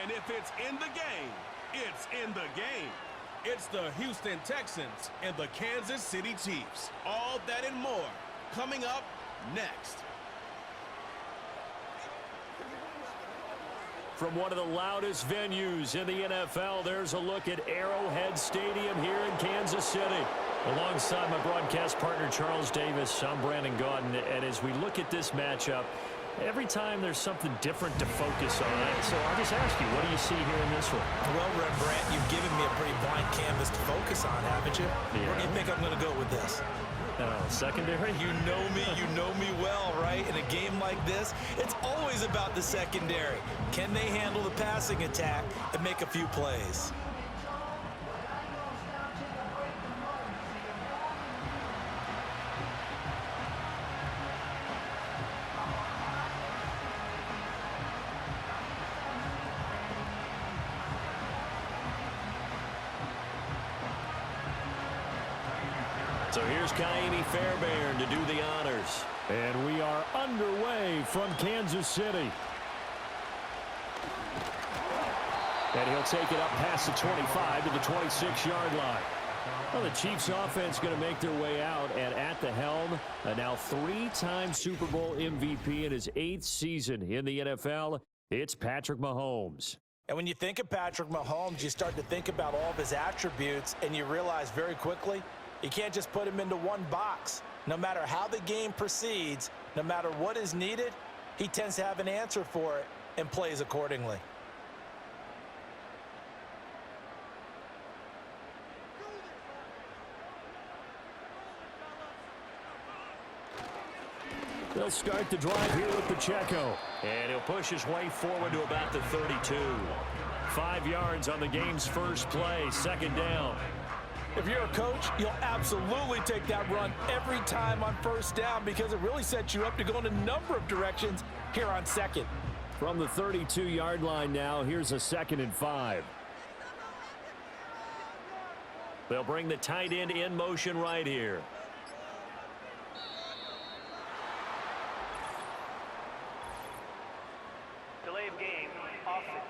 And if it's in the game, it's in the game. It's the Houston Texans and the Kansas City Chiefs. All that and more coming up next. From one of the loudest venues in the NFL, there's a look at Arrowhead Stadium here in Kansas City. Alongside my broadcast partner, Charles Davis, I'm Brandon Gaudin. And as we look at this matchup, every time there's something different to focus on. So I'll just ask you, what do you see here in this one? Well, Rembrandt, you've given me a pretty blank canvas to focus on, haven't you? Yeah. Where do you think I'm going to go with this? Secondary? You know me well, right? In a game like this, it's always about the secondary. Can they handle the passing attack and make a few plays? So here's Kaimi Fairbairn to do the honors. And we are underway from Kansas City. And he'll take it up past the 25 to the 26-yard line. Well, the Chiefs offense going to make their way out, and at the helm, a now three-time Super Bowl MVP in his 8th season in the NFL, it's Patrick Mahomes. And when you think of Patrick Mahomes, you start to think about all of his attributes, and you realize very quickly, you can't just put him into one box. No matter how the game proceeds, no matter what is needed, he tends to have an answer for it and plays accordingly. They'll start the drive here with Pacheco. And he'll push his way forward to about the 32. 5 yards on the game's first play, second down. If you're a coach, you'll absolutely take that run every time on first down because it really sets you up to go in a number of directions here on second. From the 32-yard line now, here's a 2nd and 5. They'll bring the tight end in motion right here. Delay of game, offense.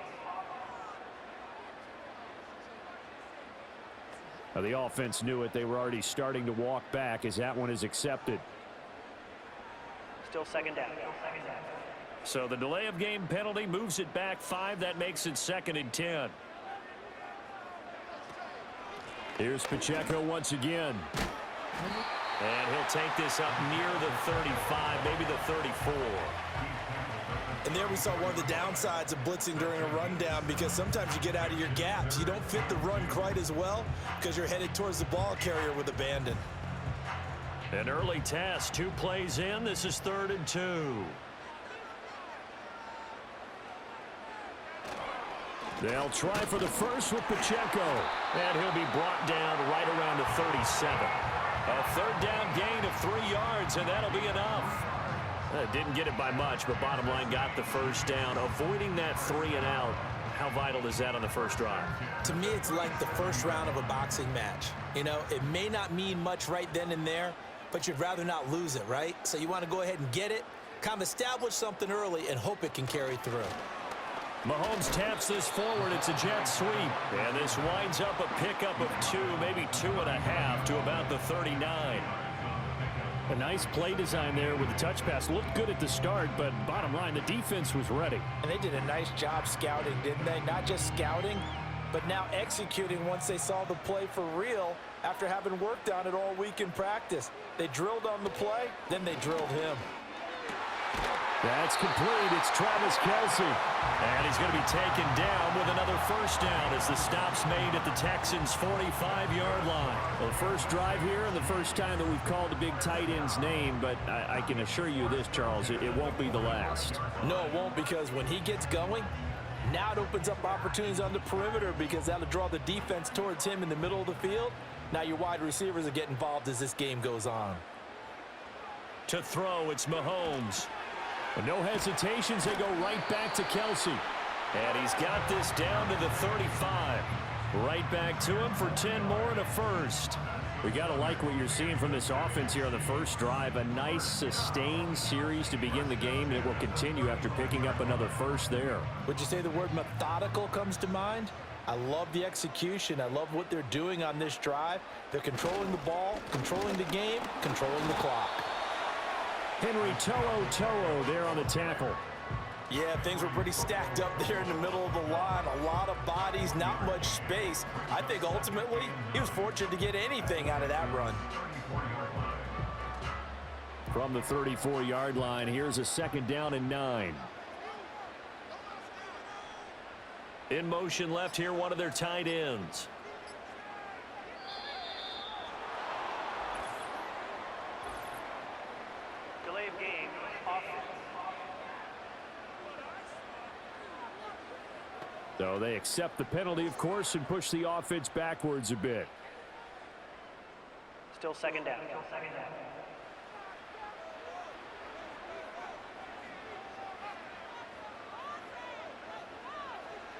Now, the offense knew it. They were already starting to walk back as that one is accepted. Still second down. So the delay of game penalty moves it back 5. That makes it 2nd and 10. Here's Pacheco once again. And he'll take this up near the 35, maybe the 34. And there we saw one of the downsides of blitzing during a rundown because sometimes you get out of your gaps. You don't fit the run quite as well because you're headed towards the ball carrier with abandon. An early test, 2 plays in. This is 3rd and 2. They'll try for the first with Pacheco. And he'll be brought down right around the 37. A 3rd down gain of 3 yards, and that'll be enough. Didn't get it by much, but bottom line got the first down. Avoiding that 3 and out, how vital is that on the first drive? To me, it's like the first round of a boxing match. You know, it may not mean much right then and there, but you'd rather not lose it, right? So you want to go ahead and get it, kind of establish something early, and hope it can carry through. Mahomes taps this forward. It's a jet sweep. And this winds up a pickup of 2, maybe 2.5 to about the 39. A nice play design there with the touch pass. Looked good at the start, but bottom line, the defense was ready. And they did a nice job scouting, didn't they? Not just scouting, but now executing once they saw the play for real after having worked on it all week in practice. They drilled on the play, then they drilled him. That's complete. It's Travis Kelce. And he's going to be taken down with another first down as the stop's made at the Texans' 45-yard line. Well, the first drive here and the first time that we've called the big tight end's name, but I can assure you this, Charles, it won't be the last. No, it won't, because when he gets going, now it opens up opportunities on the perimeter because that'll draw the defense towards him in the middle of the field. Now your wide receivers will get involved as this game goes on. To throw, it's Mahomes. But no hesitations, they go right back to Kelce. And he's got this down to the 35. Right back to him for 10 more and a first. We got to like what you're seeing from this offense here on the first drive. A nice, sustained series to begin the game, and it will continue after picking up another first there. Would you say the word methodical comes to mind? I love the execution. I love what they're doing on this drive. They're controlling the ball, controlling the game, controlling the clock. Henry To'o there on the tackle. Yeah, things were pretty stacked up there in the middle of the line. A lot of bodies, not much space. I think ultimately he was fortunate to get anything out of that run. From the 34-yard line, here's a 2nd down and 9. In motion left here, one of their tight ends. Delay of game, offense. So they accept the penalty, of course, and push the offense backwards a bit. Still 2nd down.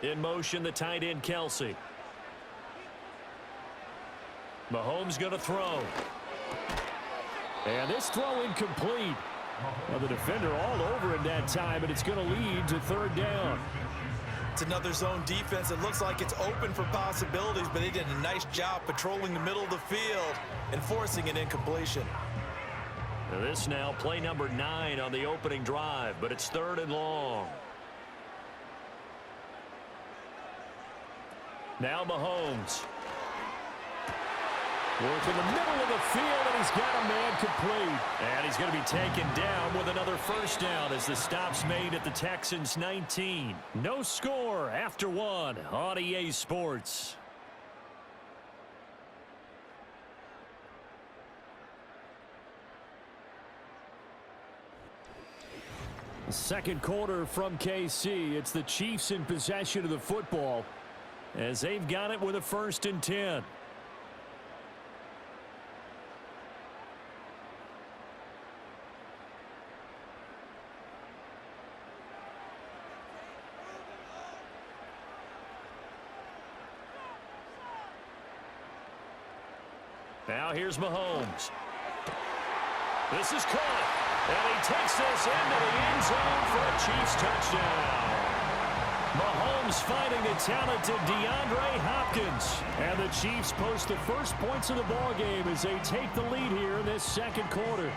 In motion, the tight end, Kelsey. Mahomes going to throw. And this throw incomplete. Well, the defender all over it that time, and it's going to lead to 3rd down. It's another zone defense. It looks like it's open for possibilities, but they did a nice job patrolling the middle of the field and forcing an incompletion. Now this now play number 9 on the opening drive, but it's 3rd and long. Now Mahomes. Work in the middle of the field, and he's got a man complete. And he's going to be taken down with another 1st down as the stop's made at the Texans 19. No score after 1 on EA Sports. Second quarter from KC. It's the Chiefs in possession of the football as they've got it with a 1st and 10. Now here's Mahomes. This is caught. And he takes this into the end zone for a Chiefs touchdown. Mahomes finding the talented DeAndre Hopkins. And the Chiefs post the first points of the ball game as they take the lead here in this 2nd quarter.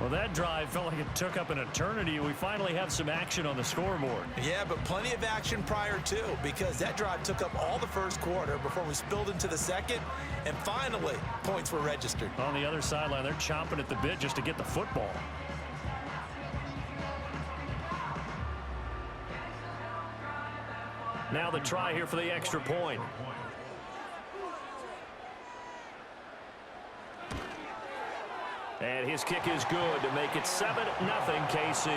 Well, that drive felt like it took up an eternity. We finally have some action on the scoreboard. Yeah, but plenty of action prior to, because that drive took up all the 1st quarter before we spilled into the 2nd, and finally, points were registered. On the other sideline, they're chomping at the bit just to get the football. Now the try here for the extra point. And his kick is good to make it 7-0 KC.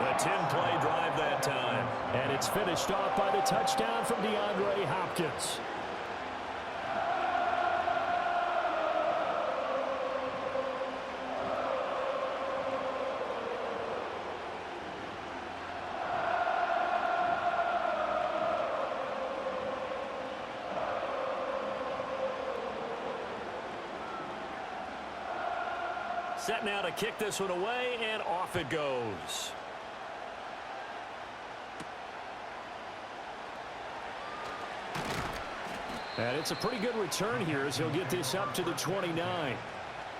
A 10-play drive that time. And it's finished off by the touchdown from DeAndre Hopkins. Set now to kick this one away, and off it goes. And it's a pretty good return here as he'll get this up to the 29.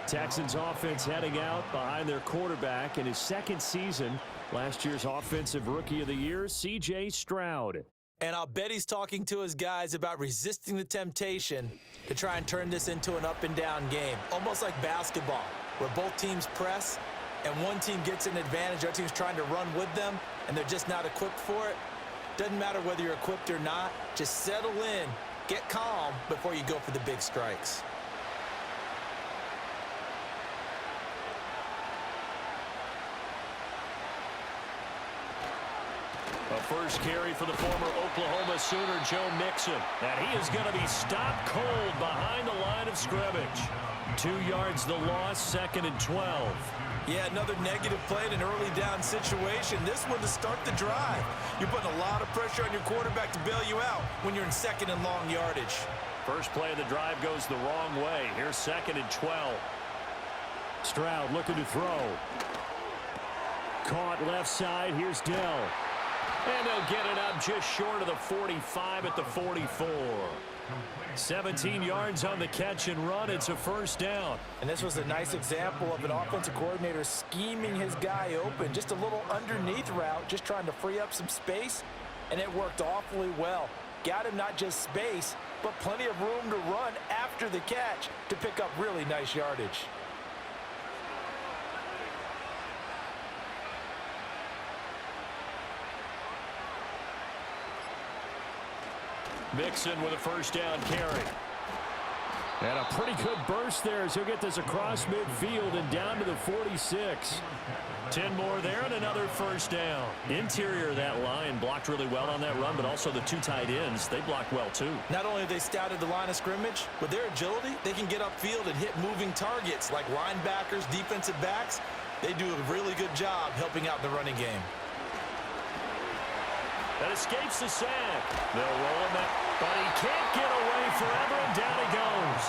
Texans offense heading out behind their quarterback in his 2nd season. Last year's Offensive Rookie of the Year, C.J. Stroud. And I'll bet he's talking to his guys about resisting the temptation to try and turn this into an up-and-down game, almost like basketball, where both teams press and one team gets an advantage, our team's trying to run with them, and they're just not equipped for it. Doesn't matter whether you're equipped or not. Just settle in, get calm before you go for the big strikes. A first carry for the former Oklahoma Sooner, Joe Mixon. And he is going to be stopped cold behind the line of scrimmage. 2 yards the loss, 2nd and 12. Yeah, another negative play in an early down situation. This one to start the drive. You're putting a lot of pressure on your quarterback to bail you out when you're in second and long yardage. First play of the drive goes the wrong way. Here's 2nd and 12. Stroud looking to throw. Caught left side. Here's Dell. And they'll get it up just short of the 45 at the 44. 17 yards on the catch and run. It's a first down. And this was a nice example of an offensive coordinator scheming his guy open. Just a little underneath route, just trying to free up some space. And it worked awfully well. Got him not just space, but plenty of room to run after the catch to pick up really nice yardage. Mixon with a first down carry. And a pretty good burst there as he'll get this across midfield and down to the 46. 10 more there and another first down. Interior of that line blocked really well on that run, but also the 2 tight ends, they blocked well too. Not only have they scouted the line of scrimmage, with their agility, they can get upfield and hit moving targets like linebackers, defensive backs. They do a really good job helping out the running game. That escapes the sack. They'll roll him back, but he can't get away forever, and down he goes.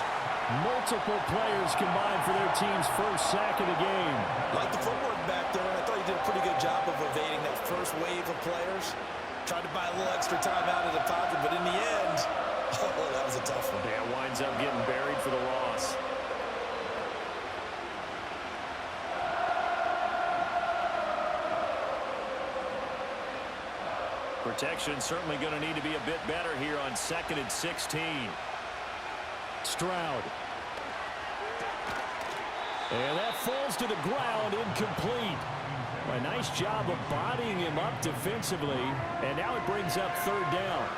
Multiple players combined for their team's first sack of the game. Like the footwork back there, I thought he did a pretty good job of evading that first wave of players. Tried to buy a little extra time out of the pocket, but in the end, oh, that was a tough one. Yeah, winds up getting buried for the loss. Protection certainly going to need to be a bit better here on 2nd and 16. Stroud. And that falls to the ground, incomplete. A nice job of bodying him up defensively, and now it brings up 3rd down.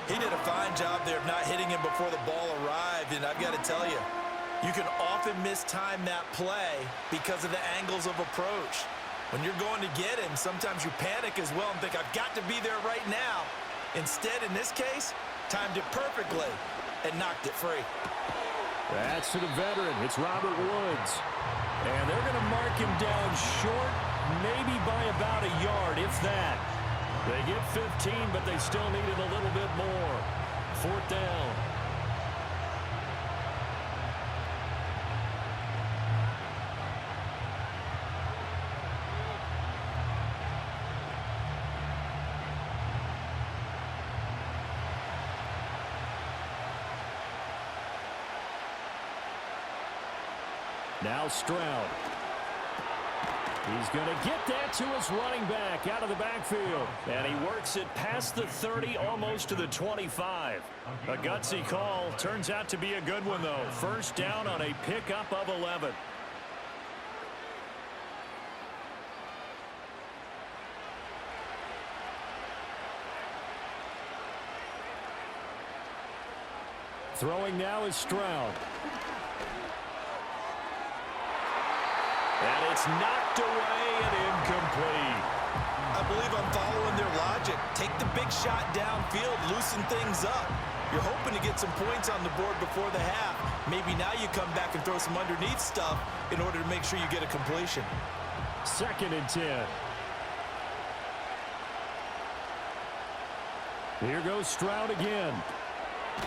He did a fine job there of not hitting him before the ball arrived, and I've got to tell you, you can often mistime that play because of the angles of approach. When you're going to get him, sometimes you panic as well and think, I've got to be there right now. Instead, in this case, timed it perfectly and knocked it free. That's to the veteran. It's Robert Woods. And they're going to mark him down short, maybe by about a yard, if that. They get 15, but they still needed a little bit more. 4th down. Now Stroud. He's going to get that to his running back out of the backfield. And he works it past the 30, almost to the 25. A gutsy call. Turns out to be a good one, though. First down on a pickup of 11. Throwing now is Stroud. And it's knocked away and incomplete. I believe I'm following their logic. Take the big shot downfield, loosen things up. You're hoping to get some points on the board before the half. Maybe now you come back and throw some underneath stuff in order to make sure you get a completion. 2nd and 10. Here goes Stroud again.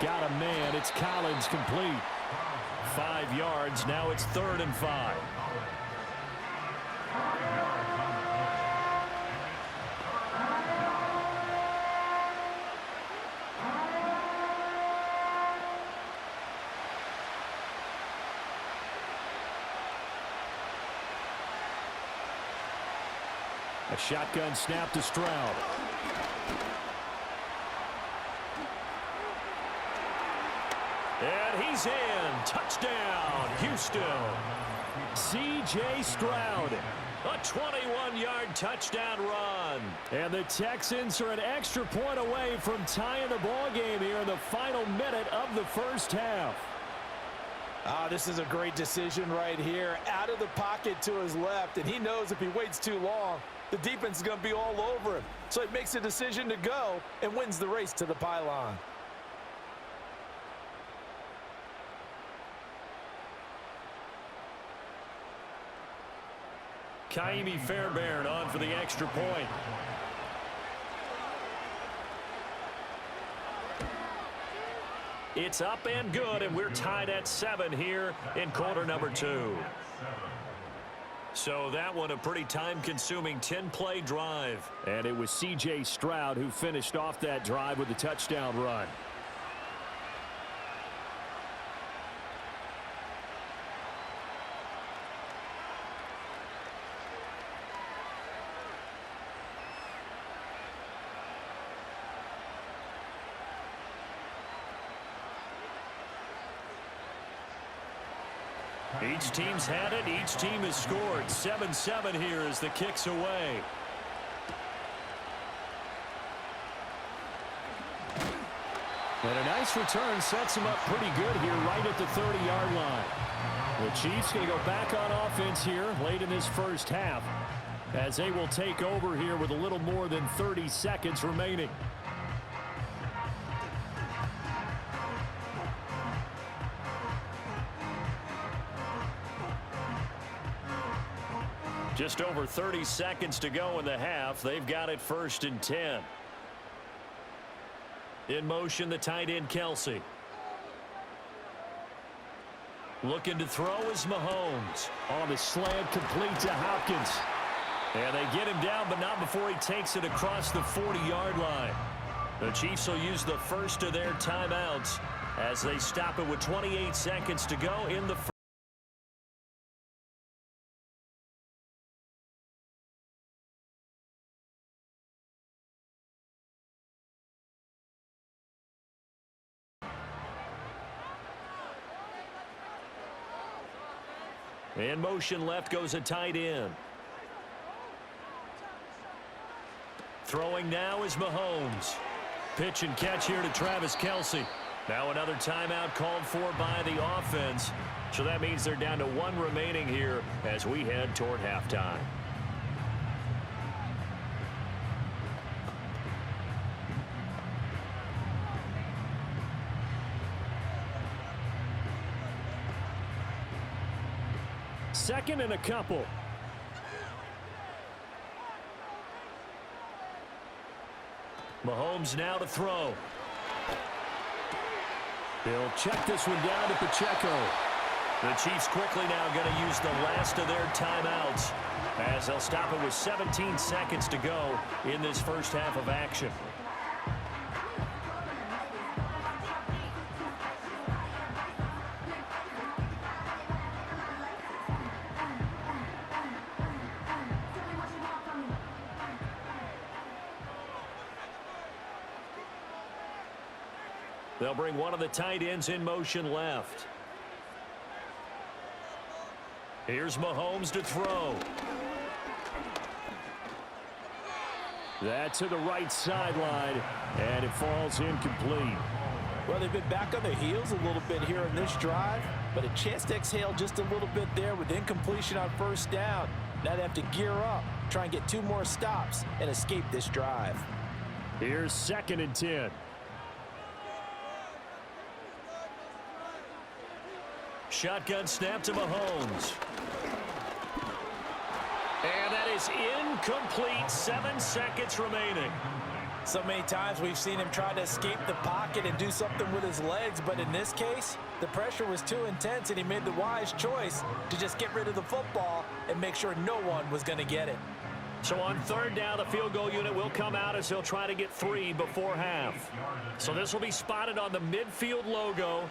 Got a man. It's Collins, complete. 5 yards. Now it's 3rd and 5. A shotgun snap to Stroud. And he's in. Touchdown, Houston. C.J. Stroud. A 21-yard touchdown run. And the Texans are an extra point away from tying the ball game here in the final minute of the first half. This is a great decision right here. Out of the pocket to his left, and he knows if he waits too long, the defense is going to be all over him. So he makes a decision to go and wins the race to the pylon. Kaimi Fairbairn on for the extra point. It's up and good, and we're tied at 7 here in quarter number 2. So that one a pretty time-consuming 10-play drive. And it was C.J. Stroud who finished off that drive with a touchdown run. Each team's had it. Each team has scored. 7-7 here as the kick's away. And a nice return sets him up pretty good here right at the 30-yard line. The Chiefs going to go back on offense here late in this first half as they will take over here with a little more than 30 seconds remaining. Just over 30 seconds to go in the half. They've got it 1st and 10. In motion, the tight end, Kelsey. Looking to throw is Mahomes. On the slant, complete to Hopkins. And they get him down, but not before he takes it across the 40-yard line. The Chiefs will use the first of their timeouts as they stop it with 28 seconds to go in the first. In motion left goes a tight end. Throwing now is Mahomes. Pitch and catch here to Travis Kelce. Now another timeout called for by the offense. So that means they're down to 1 remaining here as we head toward halftime. Second and a couple. Mahomes now to throw. They'll check this one down to Pacheco. The Chiefs quickly now going to use the last of their timeouts as they'll stop it with 17 seconds to go in this first half of action. They'll bring one of the tight ends in motion left. Here's Mahomes to throw. That to the right sideline, and it falls incomplete. Well, they've been back on their heels a little bit here in this drive, but a chance to exhale just a little bit there with incompletion on first down. Now they have to gear up, try and get 2 more stops, and escape this drive. Here's 2nd and 10. Shotgun snap to Mahomes. And that is incomplete. 7 seconds remaining. So many times we've seen him try to escape the pocket and do something with his legs, but in this case, the pressure was too intense and he made the wise choice to just get rid of the football and make sure no one was going to get it. So on 3rd down, the field goal unit will come out as he'll try to get 3 before half. So this will be spotted on the midfield logo.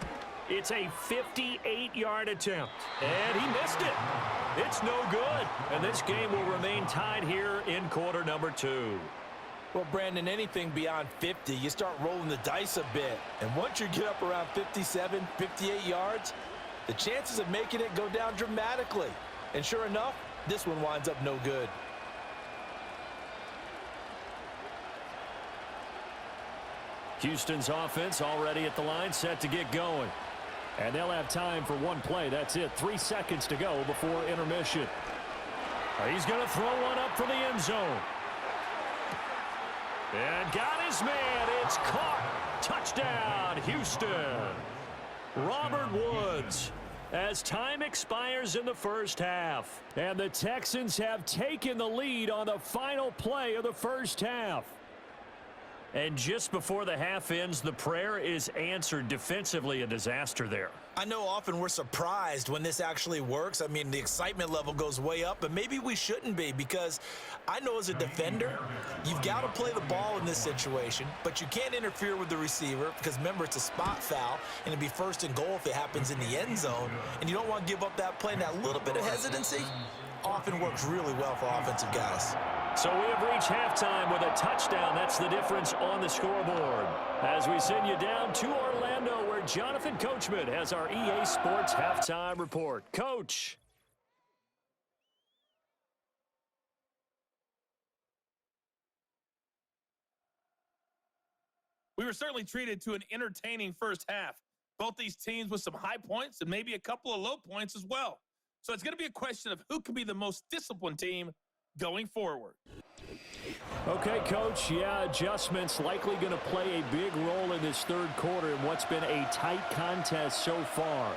It's a 58-yard attempt, and he missed it. It's no good, and this game will remain tied here in quarter number 2. Well, Brandon, anything beyond 50, you start rolling the dice a bit. And once you get up around 57, 58 yards, the chances of making it go down dramatically. And sure enough, this one winds up no good. Houston's offense already at the line, set to get going. And they'll have time for 1 play. That's it. 3 seconds to go before intermission. He's going to throw one up for the end zone. And got his man. It's caught. Touchdown, Houston. Robert Woods as time expires in the first half. And the Texans have taken the lead on the final play of the first half. And just before the half ends, the prayer is answered. Defensively, a disaster there. I know often we're surprised when this actually works. I mean, the excitement level goes way up, but maybe we shouldn't be, because I know as a defender, you've got to play the ball in this situation, but you can't interfere with the receiver because, remember, it's a spot foul, and it'd be first and goal if it happens in the end zone, and you don't want to give up that play. And that little bit of hesitancy often works really well for offensive guys. So we have reached halftime with a touchdown. That's the difference on the scoreboard. As we send you down to Orlando, where Jonathan Coachman has our EA Sports halftime report. Coach. We were certainly treated to an entertaining first half. Both these teams with some high points and maybe a couple of low points as well. So it's going to be a question of who can be the most disciplined team going forward. Okay, Coach, yeah, adjustments likely going to play a big role in this third quarter in what's been a tight contest so far.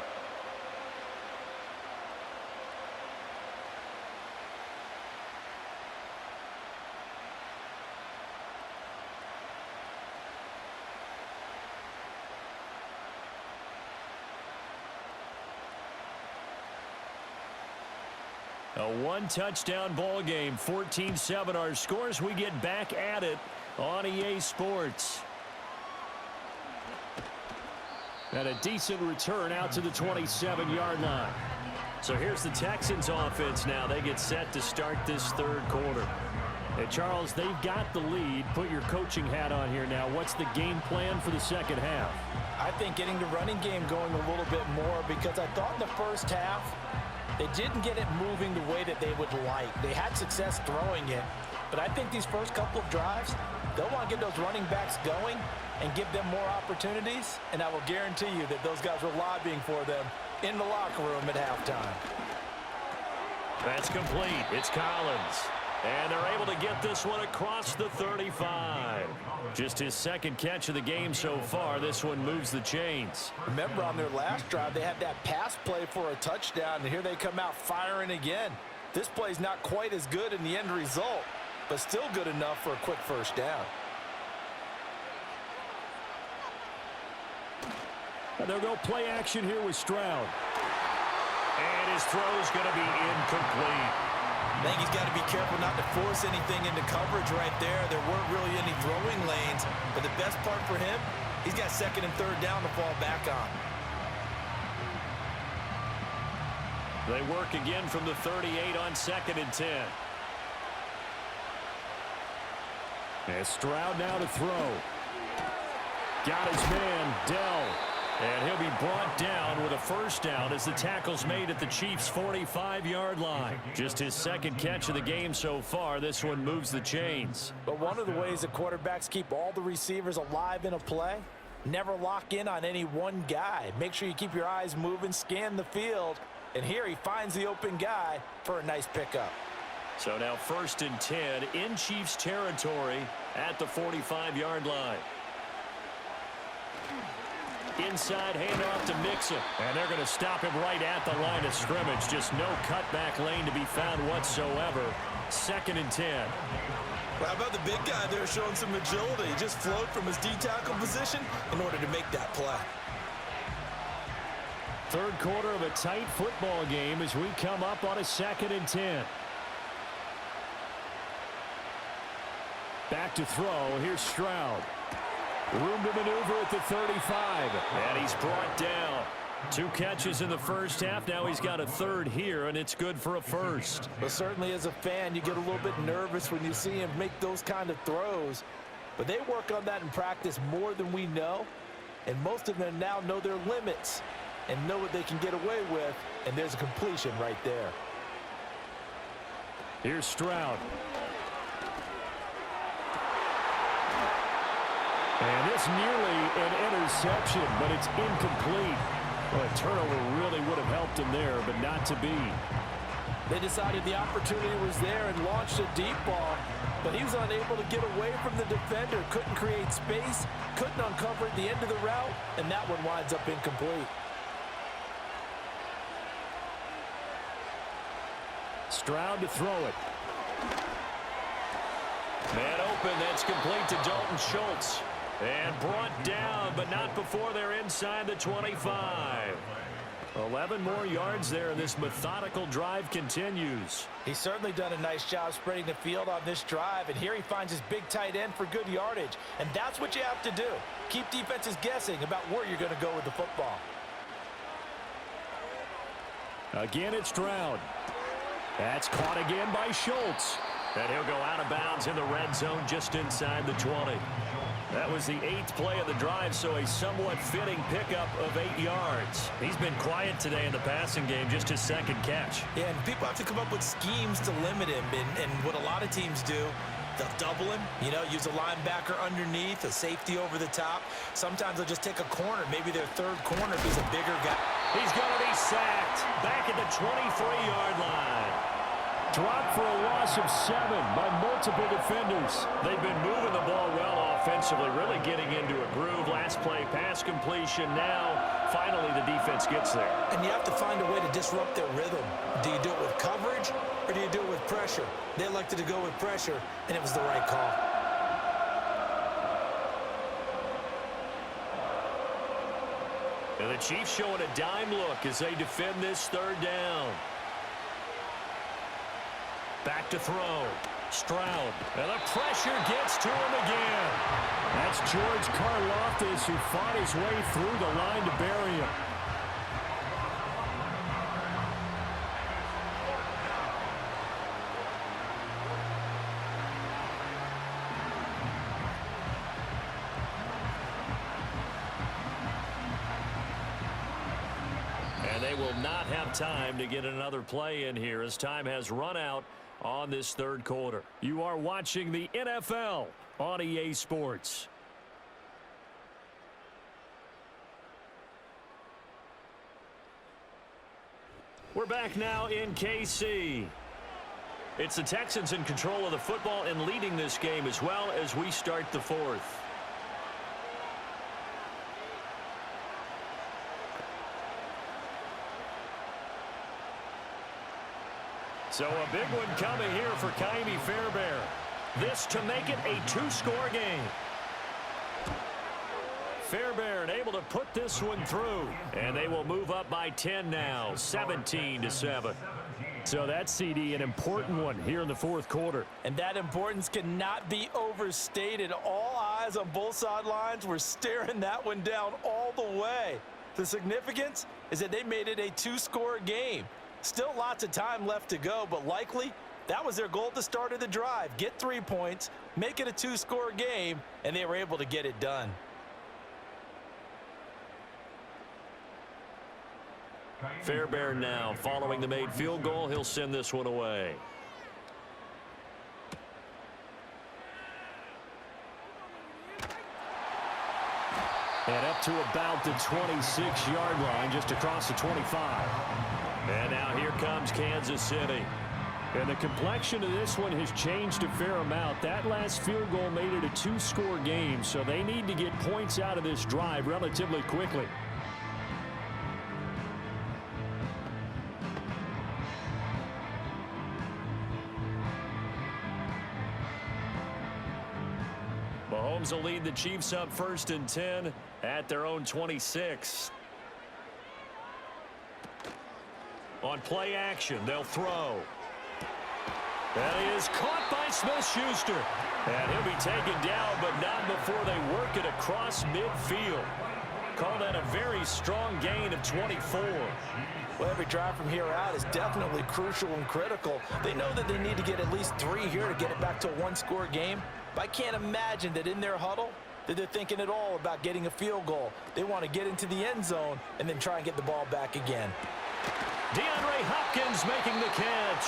A one-touchdown ball game, 14-7 our scores. We get back at it on EA Sports. And a decent return out to the 27-yard line. So here's the Texans offense now. They get set to start this third quarter. Hey, Charles, they've got the lead. Put your coaching hat on here now. What's the game plan for the second half? I think getting the running game going a little bit more, because I thought in the first half they didn't get it moving the way that they would like. They had success throwing it, but I think these first couple of drives, they'll want to get those running backs going and give them more opportunities, and I will guarantee you that those guys were lobbying for them in the locker room at halftime. That's complete. It's Collins. And they're able to get this one across the 35. Just his second catch of the game so far. This one moves the chains. Remember, on their last drive, they had that pass play for a touchdown, and here they come out firing again. This play's not quite as good in the end result, but still good enough for a quick first down. And they'll go play action here with Stroud. And his throw's going to be incomplete. I think he's got to be careful not to force anything into coverage right there. There weren't really any throwing lanes, but the best part for him, he's got second and third down to fall back on. They work again from the 38 on 2nd and 10. And Stroud now to throw. Got his man, Dell. And he'll be brought down with a first down as the tackle's made at the Chiefs' 45-yard line. Just his second catch of the game so far. This one moves the chains. But one of the ways that quarterbacks keep all the receivers alive in a play, never lock in on any one guy. Make sure you keep your eyes moving, scan the field, and here he finds the open guy for a nice pickup. So now 1st and 10 in Chiefs territory at the 45-yard line. Inside handoff to Mixon. And they're going to stop him right at the line of scrimmage. Just no cutback lane to be found whatsoever. 2nd and 10. Well, how about the big guy there showing some agility? He just flowed from his D-tackle position in order to make that play. Third quarter of a tight football game as we come up on a 2nd and 10. Back to throw. Here's Stroud. Room to maneuver at the 35. And he's brought down. 2 catches in the first half. Now he's got a third here, and it's good for a first. But certainly as a fan, you get a little bit nervous when you see him make those kind of throws. But they work on that in practice more than we know. And most of them now know their limits and know what they can get away with. And there's a completion right there. Here's Stroud. And this nearly an interception, but it's incomplete. Well, a turnover really would have helped him there, but not to be. They decided the opportunity was there and launched a deep ball, but he was unable to get away from the defender, couldn't create space, couldn't uncover at the end of the route, and that one winds up incomplete. Stroud to throw it. Man open, that's complete to Dalton Schultz. And brought down, but not before they're inside the 25. 11 more yards there, and this methodical drive continues. He's certainly done a nice job spreading the field on this drive, and here he finds his big tight end for good yardage. And that's what you have to do. Keep defenses guessing about where you're going to go with the football. Again, it's Stroud. That's caught again by Schultz. And he'll go out of bounds in the red zone just inside the 20. That was the 8th play of the drive, so a somewhat fitting pickup of 8 yards. He's been quiet today in the passing game, just his second catch. Yeah, and people have to come up with schemes to limit him, and what a lot of teams do, they'll double him, use a linebacker underneath, a safety over the top. Sometimes they'll just take a corner, maybe their third corner if he's a bigger guy. He's going to be sacked back at the 23-yard line. Dropped for a loss of 7 by multiple defenders. They've been moving the ball well offensively, really getting into a groove. Last play, pass completion. Now, finally, the defense gets there. And you have to find a way to disrupt their rhythm. Do you do it with coverage, or do you do it with pressure? They elected to go with pressure, and it was the right call. And the Chiefs showing a dime look as they defend this third down. Back to throw. Stroud. And the pressure gets to him again. That's George Karlaftis, who fought his way through the line to bury him. And they will not have time to get another play in here as time has run out on this third quarter. You are watching the NFL on EA Sports. We're back now in KC. It's the Texans in control of the football and leading this game as well as we start the fourth. So a big one coming here for Ka'imi Fairbairn. This to make it a two-score game. Fairbairn able to put this one through. And they will move up by 10 now, 17-7. So that's, CD, an important one here in the fourth quarter. And that importance cannot be overstated. All eyes on both sidelines were staring that one down all the way. The significance is that they made it a two-score game. Still lots of time left to go, but likely that was their goal at the start of the drive. Get 3 points, make it a two-score game, and they were able to get it done. Fairbairn now following the made field goal. He'll send this one away. And up to about the 26-yard line, just across the 25. And now here comes Kansas City. And the complexion of this one has changed a fair amount. That last field goal made it a two-score game, so they need to get points out of this drive relatively quickly. Mahomes will lead the Chiefs up 1st and 10 at their own 26. On play action, they'll throw. That is caught by Smith-Schuster. And he'll be taken down, but not before they work it across midfield. Call that a very strong gain of 24. Well, every drive from here out is definitely crucial and critical. They know that they need to get at least 3 here to get it back to a one-score game. But I can't imagine that in their huddle that they're thinking at all about getting a field goal. They want to get into the end zone and then try and get the ball back again. DeAndre Hopkins making the catch.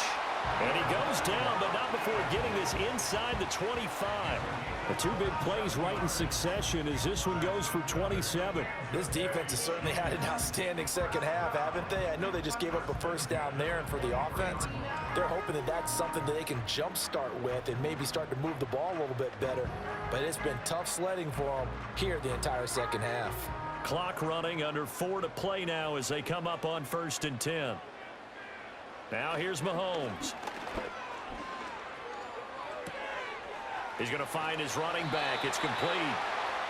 And he goes down, but not before getting this inside the 25. The 2 big plays right in succession as this one goes for 27. This defense has certainly had an outstanding second half, haven't they? I know they just gave up a first down there, and for the offense, they're hoping that that's something that they can jumpstart with and maybe start to move the ball a little bit better. But it's been tough sledding for them here the entire second half. Clock running, under 4 to play now as they come up on 1st and 10. Now here's Mahomes. He's going to find his running back. It's complete.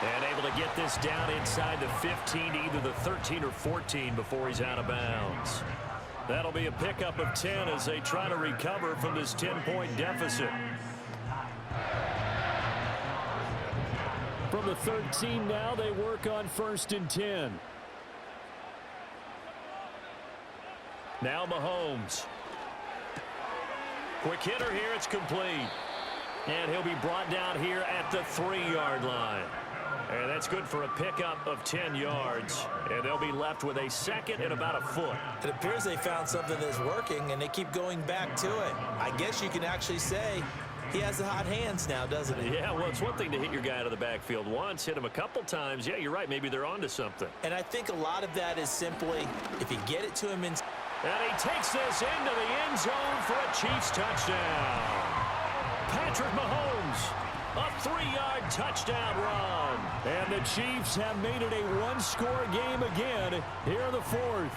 And able to get this down inside the 15 to either the 13 or 14 before he's out of bounds. That'll be a pickup of 10 as they try to recover from this 10-point deficit. From the 13 now, they work on 1st and 10. Now Mahomes. Quick hitter here. It's complete. And he'll be brought down here at the 3-yard line. And that's good for a pickup of 10 yards. And they'll be left with a second and about a foot. It appears they found something that's working, and they keep going back to it. I guess you can actually say he has the hot hands now, doesn't he? Yeah, well, it's one thing to hit your guy out of the backfield once, hit him a couple times. Yeah, you're right. Maybe they're onto something. And I think a lot of that is simply if you get it to him in... And he takes this into the end zone for a Chiefs touchdown. Patrick Mahomes, a 3-yard touchdown run. And the Chiefs have made it a one-score game again here in the 4th.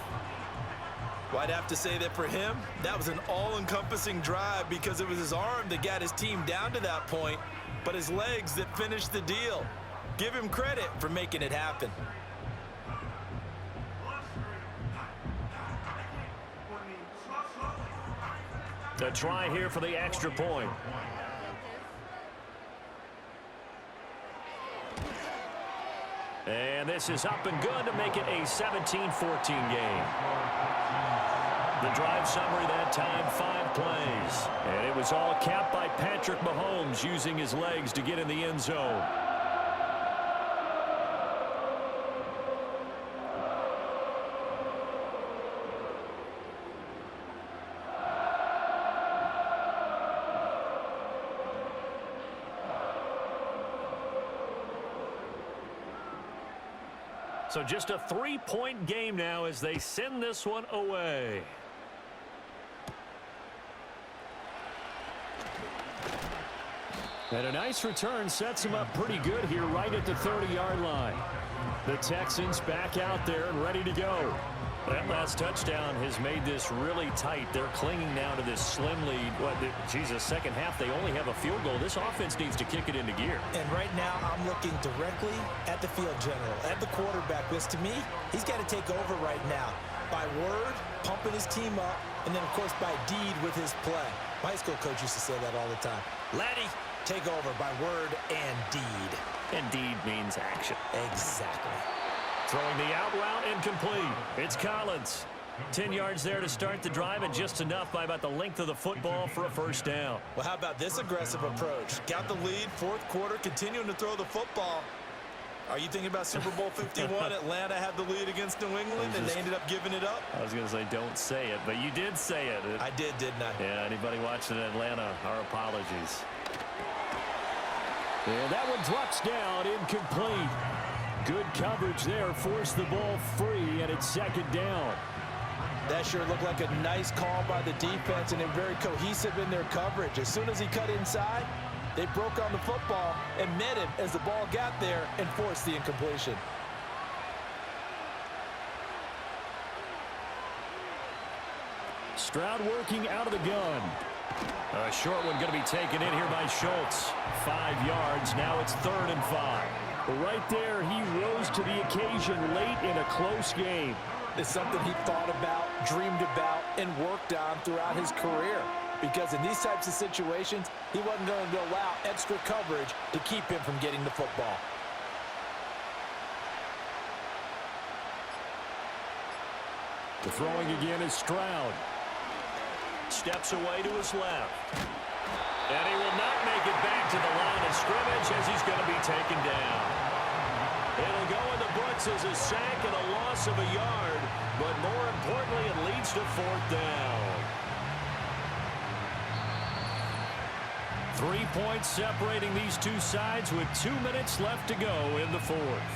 Well, I'd have to say that for him, that was an all-encompassing drive because it was his arm that got his team down to that point, but his legs that finished the deal. Give him credit for making it happen. The try here for the extra point. And this is up and good to make it a 17-14 game. The drive summary that time, 5 plays. And it was all capped by Patrick Mahomes using his legs to get in the end zone. So just a 3-point game now as they send this one away. And a nice return sets him up pretty good here right at the 30-yard line. The Texans back out there and ready to go. That last touchdown has made this really tight. They're clinging now to this slim lead. Jesus, second half, they only have a field goal. This offense needs to kick it into gear. And right now, I'm looking directly at the field general, at the quarterback, because to me, he's got to take over right now. By word, pumping his team up, and then, of course, by deed with his play. My high school coach used to say that all the time. Laddie, take over by word and deed. And deed means action. Exactly. Throwing the out route incomplete. It's Collins. 10 yards there to start the drive, and just enough by about the length of the football for a first down. Well, how about this aggressive approach? Got the lead, 4th quarter, continuing to throw the football. Are you thinking about Super Bowl 51? Atlanta had the lead against New England, and they ended up giving it up? I was going to say don't say it, but you did say it. I did, didn't I? Yeah, anybody watching Atlanta, our apologies. And that one drops down, incomplete. Good coverage there, forced the ball free, and it's 2nd down. That sure looked like a nice call by the defense, and they're very cohesive in their coverage. As soon as he cut inside, they broke on the football and met him as the ball got there and forced the incompletion. Stroud working out of the gun. A short one going to be taken in here by Schultz. 5 yards. Now it's 3rd and 5. Right there, he rose to the occasion late in a close game. It's something he thought about, dreamed about, and worked on throughout his career. Because in these types of situations, he wasn't going to allow extra coverage to keep him from getting the football. The throwing again is Stroud. Steps away to his left. And he will not make it back to the line of scrimmage as he's going to be taken down. It'll go in the books as a sack and a loss of a yard, but more importantly, it leads to 4th down. 3 points separating these two sides with 2 minutes left to go in the 4th.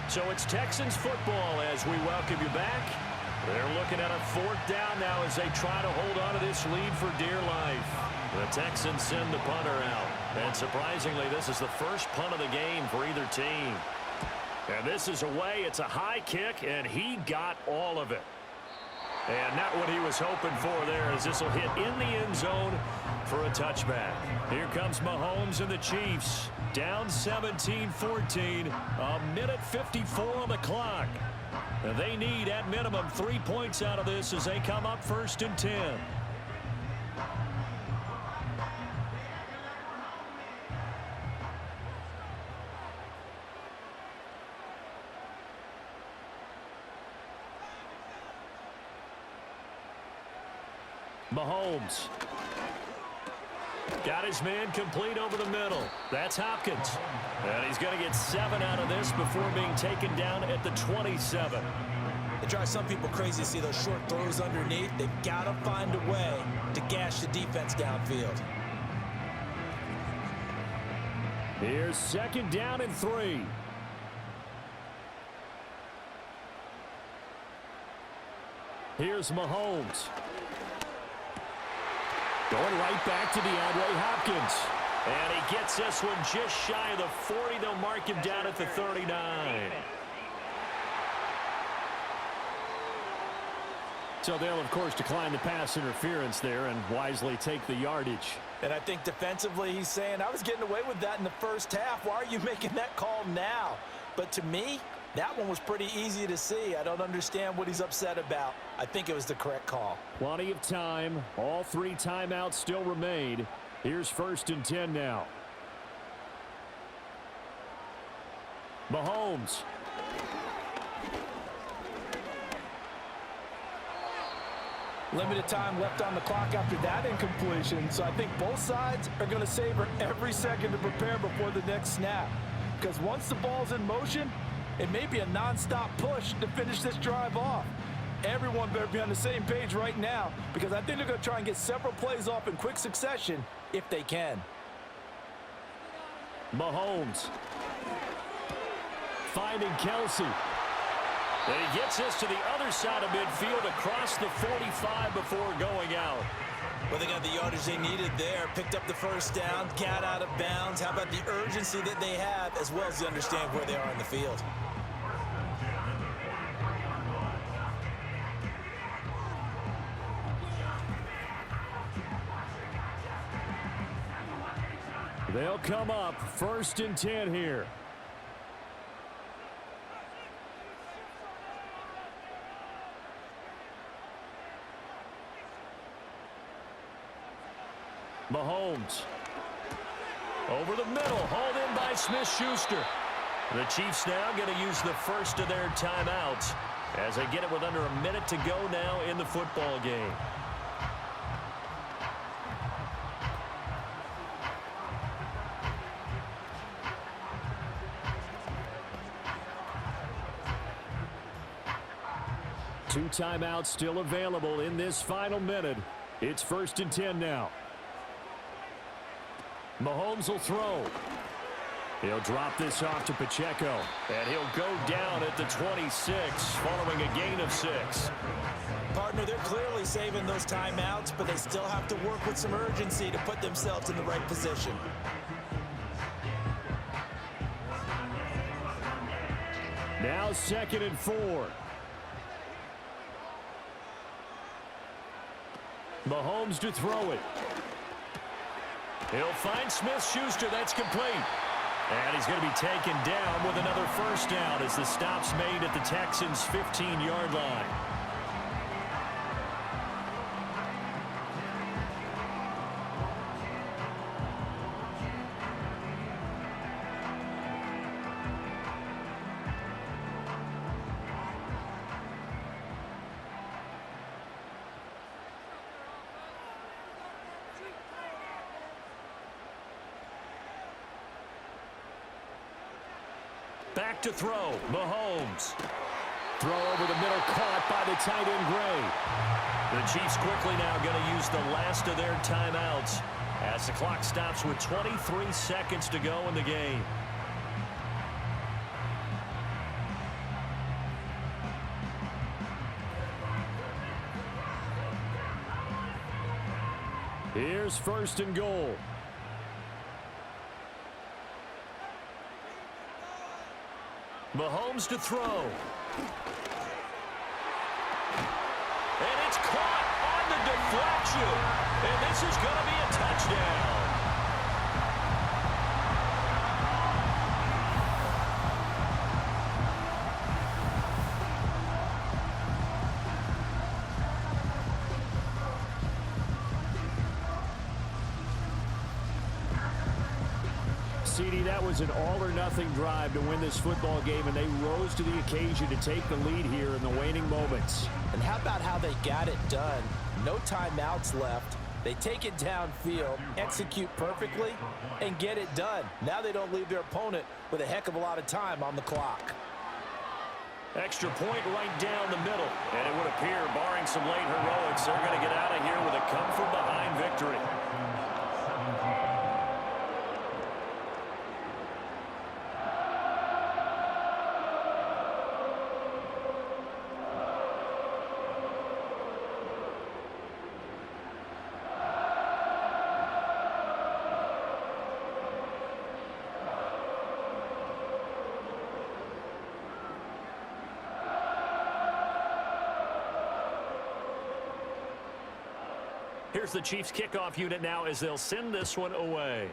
So it's Texans football as we welcome you back. They're looking at a 4th down now as they try to hold on to this lead for dear life. The Texans send the punter out. And surprisingly, this is the first punt of the game for either team. And this is away. It's a high kick, and he got all of it. And not what he was hoping for there, as this will hit in the end zone for a touchback. Here comes Mahomes and the Chiefs. Down 17-14. A minute 54 on the clock. And they need, at minimum, 3 points out of this as they come up 1st and 10. Mahomes. Got his man complete over the middle. That's Hopkins. And he's going to get 7 out of this before being taken down at the 27. It drives some people crazy to see those short throws underneath. They've got to find a way to gash the defense downfield. Here's 2nd down and 3. Here's Mahomes. Going right back to DeAndre Hopkins. And he gets this one just shy of the 40. They'll mark him down at the 39. So they'll, of course, decline the pass interference there and wisely take the yardage. And I think defensively he's saying, I was getting away with that in the first half. Why are you making that call now? But to me, that one was pretty easy to see. I don't understand what he's upset about. I think it was the correct call. Plenty of time. All 3 timeouts still remain. Here's 1st and 10 now. Mahomes. Limited time left on the clock after that incompletion. So I think both sides are going to savor every second to prepare before the next snap. Because once the ball's in motion, it may be a nonstop push to finish this drive off. Everyone better be on the same page right now, because I think they're going to try and get several plays off in quick succession if they can. Mahomes. Finding Kelsey. And he gets this to the other side of midfield across the 45 before going out. Well, they got the yardage they needed there, picked up the 1st down, got out of bounds. How about the urgency that they have, as well as they understand where they are in the field? They'll come up 1st and 10 here. Mahomes. Over the middle, hauled in by Smith-Schuster. The Chiefs now going to use the first of their timeouts as they get it with under a minute to go now in the football game. Two timeouts still available in this final minute. It's 1st and 10 now. Mahomes will throw. He'll drop this off to Pacheco. And he'll go down at the 26 following a gain of 6. Partner, they're clearly saving those timeouts, but they still have to work with some urgency to put themselves in the right position. Now 2nd and 4. Mahomes to throw it. He'll find Smith-Schuster. That's complete. And he's going to be taken down with another 1st down as the stop's made at the Texans' 15-yard line. Back to throw, Mahomes. Throw over the middle, caught by the tight end Gray. The Chiefs quickly now going to use the last of their timeouts as the clock stops with 23 seconds to go in the game. Here's 1st and goal. Mahomes to throw. And caught on the deflection. And this is going to be a touchdown. CD, that was an all-or-nothing drive to win this football game, and they rose to the occasion to take the lead here in the waning moments. And how about how they got it done? No timeouts left. They take it downfield, execute perfectly, and get it done. Now they don't leave their opponent with a heck of a lot of time on the clock. Extra point right down the middle. And it would appear, barring some late heroics, they're going to get out of here with a come-from-behind victory. Here's the Chiefs kickoff unit now as they'll send this one away.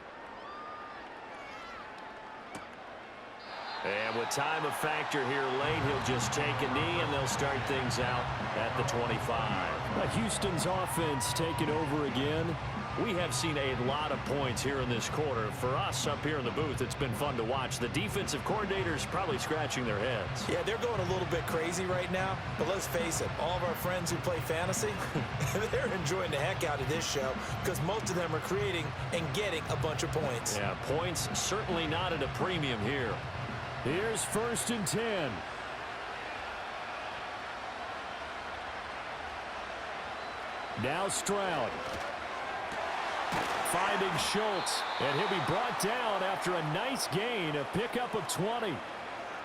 And with time a factor here late, he'll just take a knee and they'll start things out at the 25. Houston's offense taking over again. We have seen a lot of points here in this quarter. For us up here in the booth, it's been fun to watch. The defensive coordinators probably scratching their heads. Yeah, they're going a little bit crazy right now, but let's face it, all of our friends who play fantasy, they're enjoying the heck out of this show because most of them are creating and getting a bunch of points. Yeah, points certainly not at a premium here. Here's 1st and 10. Now Stroud. Finding Schultz, and he'll be brought down after a nice gain, a pickup of 20.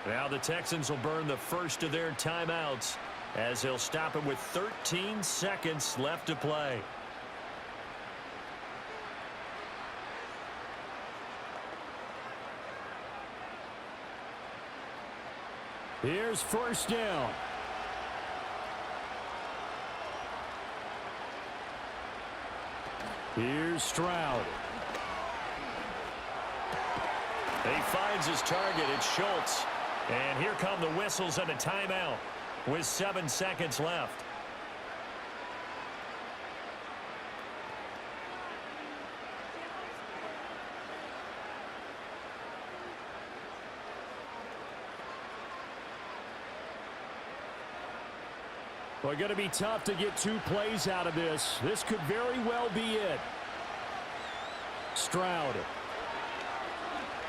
Now the Texans will burn the first of their timeouts as they'll stop it with 13 seconds left to play. Here's 1st down. Here's Stroud. He finds his target. It's Schultz. And here come the whistles and a timeout with 7 seconds left. Well, going to be tough to get 2 plays out of this. This could very well be it. Stroud.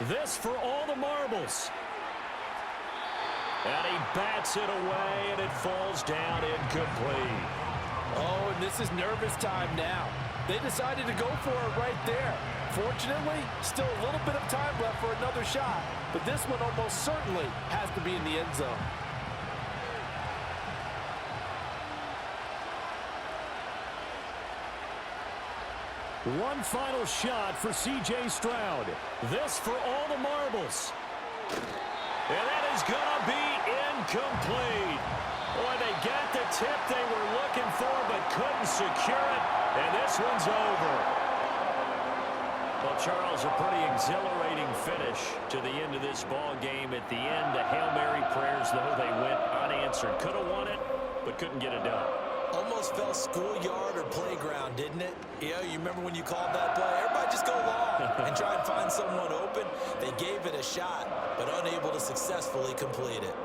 This for all the marbles. And he bats it away, and it falls down incomplete. Oh, and this is nervous time now. They decided to go for it right there. Fortunately, still a little bit of time left for another shot, but this one almost certainly has to be in the end zone. One final shot for C.J. Stroud. This for all the marbles. And that is going to be incomplete. Boy, they got the tip they were looking for but couldn't secure it. And this one's over. Well, Charles, a pretty exhilarating finish to the end of this ball game. At the end, the Hail Mary prayers, though, they went unanswered. Could have won it, but couldn't get it done. Almost felt schoolyard or playground, didn't it? You remember when you called that play? Everybody just go long and try and find someone open. They gave it a shot, but unable to successfully complete it.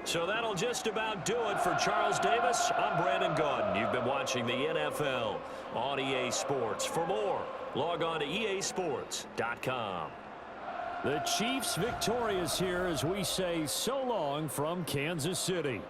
So that'll just about do it for Charles Davis. I'm Brandon Gaudin. You've been watching the NFL on EA Sports. For more, log on to easports.com. The Chiefs victorious here as we say so long from Kansas City.